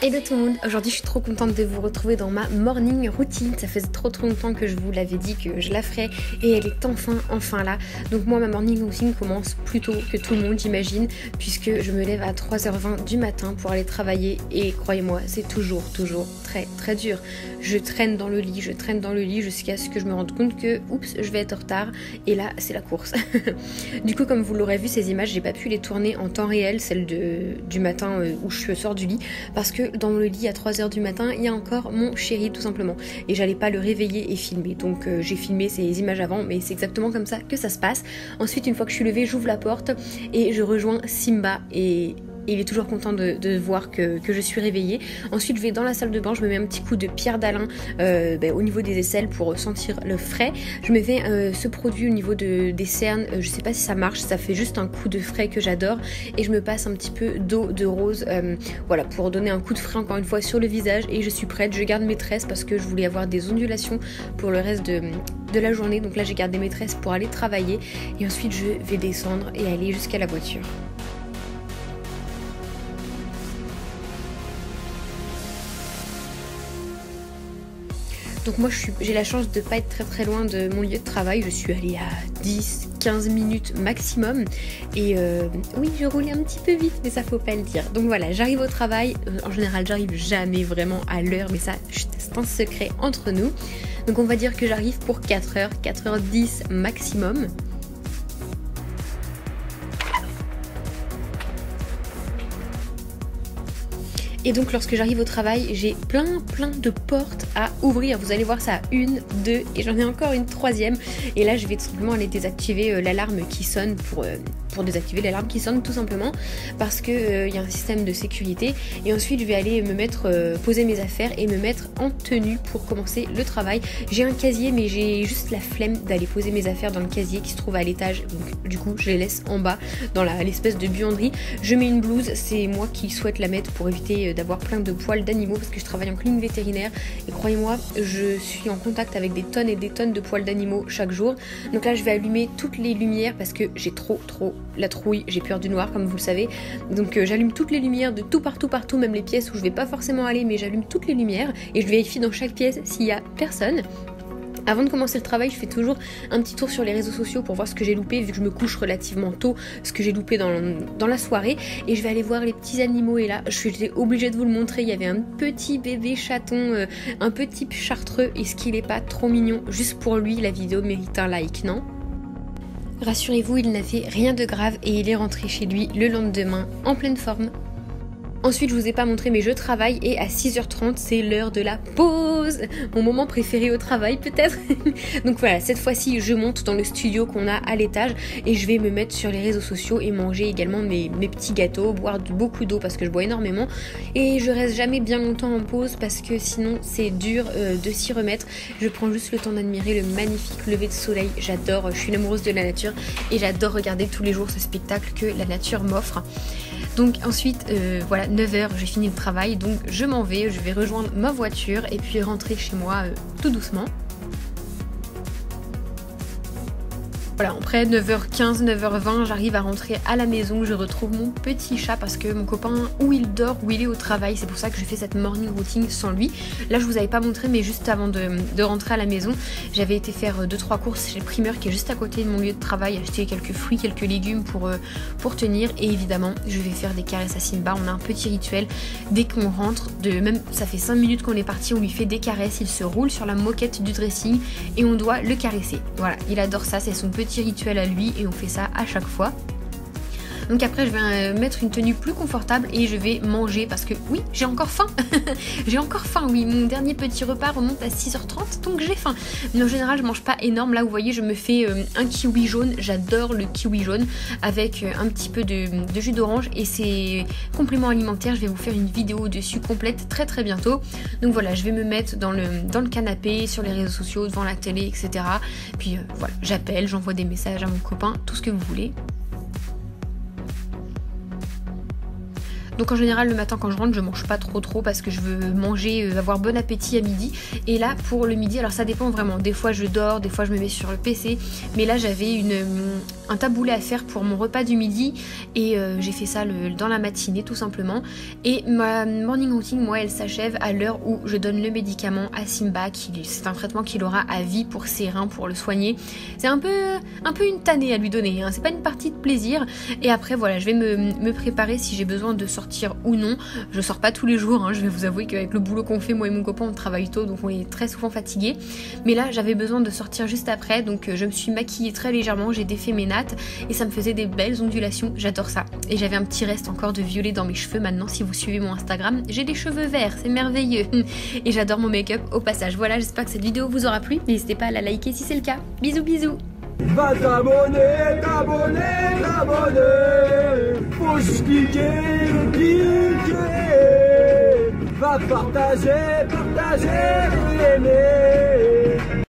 Hello tout le monde, aujourd'hui je suis trop contente de vous retrouver dans ma morning routine. Ça faisait trop longtemps que je vous l'avais dit que je la ferais et elle est enfin là. Donc moi ma morning routine commence plus tôt que tout le monde j'imagine, puisque je me lève à 3h20 du matin pour aller travailler et croyez-moi c'est toujours très dur. Je traîne dans le lit jusqu'à ce que je me rende compte que oups je vais être en retard et là c'est la course. Du coup comme vous l'aurez vu ces images j'ai pas pu les tourner en temps réel, celles du matin où je sors du lit, parce que dans le lit à 3h du matin il y a encore mon chéri tout simplement et j'allais pas le réveiller et filmer, donc j'ai filmé ces images avant, mais c'est exactement comme ça que ça se passe. Ensuite une fois que je suis levée j'ouvre la porte et je rejoins Simba et il est toujours content de voir que je suis réveillée. Ensuite je vais dans la salle de bain, je me mets un petit coup de pierre d'Alain au niveau des aisselles pour sentir le frais. Je me fais ce produit au niveau des cernes, je sais pas si ça marche, ça fait juste un coup de frais que j'adore, et je me passe un petit peu d'eau de rose voilà, pour donner un coup de frais encore une fois sur le visage, et je suis prête. Je garde mes tresses parce que je voulais avoir des ondulations pour le reste de la journée, donc là j'ai gardé mes tresses pour aller travailler et ensuite je vais descendre et aller jusqu'à la voiture. Donc moi j'ai la chance de pas être très loin de mon lieu de travail, je suis allée à 10-15 minutes maximum et oui je roulais un petit peu vite mais ça faut pas le dire. Donc voilà, j'arrive au travail, en général j'arrive jamais vraiment à l'heure mais ça c'est un secret entre nous. Donc on va dire que j'arrive pour 4h, 4h10 maximum. Et donc lorsque j'arrive au travail, j'ai plein de portes à ouvrir. Vous allez voir ça, 1, 2 et j'en ai encore une 3e. Et là je vais tout simplement aller désactiver l'alarme qui sonne pour désactiver l'alarme qui sonne tout simplement parce que y a un système de sécurité. Et ensuite je vais aller me mettre, poser mes affaires et me mettre en tenue pour commencer le travail. J'ai un casier mais j'ai juste la flemme d'aller poser mes affaires dans le casier qui se trouve à l'étage. Donc du coup je les laisse en bas dans l'espèce de buanderie. Je mets une blouse, c'est moi qui souhaite la mettre pour éviter d'avoir plein de poils d'animaux parce que je travaille en clinique vétérinaire et croyez-moi je suis en contact avec des tonnes et des tonnes de poils d'animaux chaque jour. Donc là je vais allumer toutes les lumières parce que j'ai trop la trouille, j'ai peur du noir comme vous le savez, donc j'allume toutes les lumières de tout partout, même les pièces où je vais pas forcément aller, mais j'allume toutes les lumières et je vérifie dans chaque pièce s'il y a personne. Avant de commencer le travail, je fais toujours un petit tour sur les réseaux sociaux pour voir ce que j'ai loupé, vu que je me couche relativement tôt, ce que j'ai loupé dans la soirée. Et je vais aller voir les petits animaux. Et là, j'étais obligée de vous le montrer. Il y avait un petit bébé chaton, un petit chartreux. Est-ce qu'il est pas trop mignon? Juste pour lui, la vidéo mérite un like, non? Rassurez-vous, il n'a fait rien de grave et il est rentré chez lui le lendemain en pleine forme. Ensuite, je vous ai pas montré mais je travaille et à 6h30 c'est l'heure de la pause, mon moment préféré au travail peut-être. Donc voilà, cette fois-ci je monte dans le studio qu'on a à l'étage et je vais me mettre sur les réseaux sociaux et manger également mes petits gâteaux, boire beaucoup d'eau parce que je bois énormément et je reste jamais bien longtemps en pause parce que sinon c'est dur de s'y remettre. Je prends juste le temps d'admirer le magnifique lever de soleil, j'adore, je suis une amoureuse de la nature et j'adore regarder tous les jours ce spectacle que la nature m'offre. Donc ensuite, voilà, 9h, j'ai fini le travail, donc je m'en vais, je vais rejoindre ma voiture et puis rentrer chez moi tout doucement. Voilà, après 9h15, 9h20, j'arrive à rentrer à la maison, je retrouve mon petit chat parce que mon copain, où il dort, où il est au travail, c'est pour ça que je fais cette morning routine sans lui. Là, je vous avais pas montré, mais juste avant de rentrer à la maison, j'avais été faire 2-3 courses chez le primeur qui est juste à côté de mon lieu de travail, acheter quelques fruits, quelques légumes pour tenir. Et évidemment, je vais faire des caresses à Simba. On a un petit rituel, dès qu'on rentre, même ça fait 5 minutes qu'on est parti, on lui fait des caresses, il se roule sur la moquette du dressing et on doit le caresser. Voilà, il adore ça, c'est son petit rituel à lui et on fait ça à chaque fois. Donc après je vais mettre une tenue plus confortable et je vais manger parce que oui j'ai encore faim. J'ai encore faim, oui, mon dernier petit repas remonte à 6h30 donc j'ai faim. Mais en général je mange pas énorme, là vous voyez je me fais un kiwi jaune, j'adore le kiwi jaune avec un petit peu de jus d'orange et c'est complément alimentaire, je vais vous faire une vidéo dessus complète très bientôt. Donc voilà, je vais me mettre dans le canapé, sur les réseaux sociaux, devant la télé, etc. Puis voilà, j'appelle, j'envoie des messages à mon copain, tout ce que vous voulez. Donc en général le matin quand je rentre je mange pas trop parce que je veux manger, avoir bon appétit à midi. Et là pour le midi, alors ça dépend vraiment, des fois je dors, des fois je me mets sur le PC, mais là j'avais un taboulé à faire pour mon repas du midi et j'ai fait ça dans la matinée tout simplement. Et ma morning routine, moi, elle s'achève à l'heure où je donne le médicament à Simba, c'est un traitement qu'il aura à vie pour ses reins, pour le soigner. C'est un peu une tannée à lui donner, hein. C'est pas une partie de plaisir. Et après voilà, je vais me préparer si j'ai besoin de sortir ou non. Je sors pas tous les jours, hein. Je vais vous avouer qu'avec le boulot qu'on fait, moi et mon copain on travaille tôt, donc on est très souvent fatigués. Mais là j'avais besoin de sortir juste après, donc je me suis maquillée très légèrement, j'ai défait mes nattes et ça me faisait des belles ondulations, j'adore ça. Et j'avais un petit reste encore de violet dans mes cheveux. Maintenant si vous suivez mon Instagram, j'ai des cheveux verts, c'est merveilleux. Et j'adore mon make-up au passage. Voilà, j'espère que cette vidéo vous aura plu, n'hésitez pas à la liker si c'est le cas. Bisous bisous. Va t'abonner, faut juste cliquer, va partager, aimer.